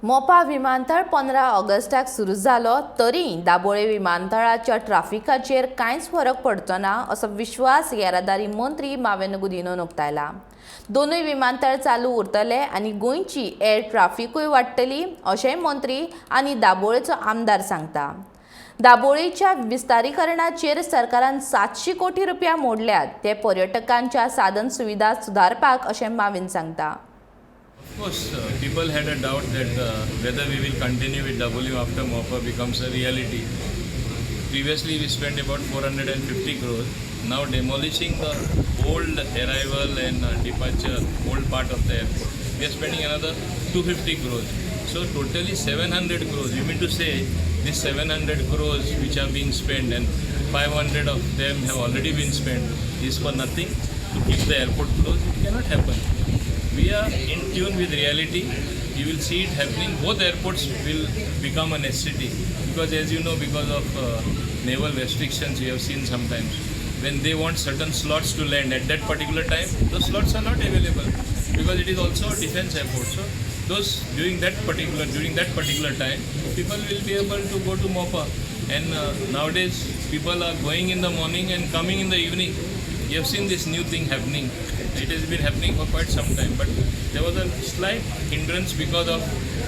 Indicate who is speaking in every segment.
Speaker 1: मोपा विमानतळ 15 ऑगस्टाक सुरू जालो तरी दाबोळे विमानतळाच्या ट्राफिकाचेर कांयच फरक पडचो ना असो विश्वास येरादारी मंत्री मावेन गुदिनोन उक्तायला। दोनूय विमानतळ चालू उरतले आनी गोंयची एअर ट्राफिकूय वाडटली अशेंय मंत्री आनी दाबोळेचो आमदार सांगता। दाबोळेच्या विस्तारीकरणाचेर सरकारान 700 कोटी रुपया मोडल्यात ते पर्यटकांच्या साधन सुविधा सुधारपाक अशें मावेन सांगता।
Speaker 2: Of course, people had a doubt that whether we will continue with Dabolim after Mopa becomes a reality. Previously, we spent about 450 crores. Now, demolishing the old arrival and departure, old part of the airport, we are spending another 250 crores. So, totally 700 crores. You mean to say these 700 crores which are being spent and 500 of them have already been spent is for nothing to keep the airport closed? It cannot happen. We are in tune with reality. You will see it happening. Both airports will become an SCT because, as you know, because of naval restrictions, you have seen sometimes when they want certain slots to land at that particular time, those slots are not available because it is also a defense airport. So, those during that particular time, people will be able to go to Mopa. And nowadays, people are going in the morning and coming in the evening. You have seen this new thing happening. It has been happening for quite some time, but there was a slight hindrance because of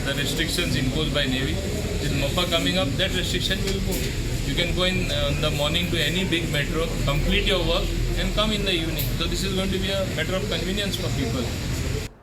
Speaker 2: the restrictions imposed by Navy. With Mopa coming up, that restriction will go. You can go in the morning to any big metro, complete your work and come in the evening. So this is going to be a matter of convenience for people.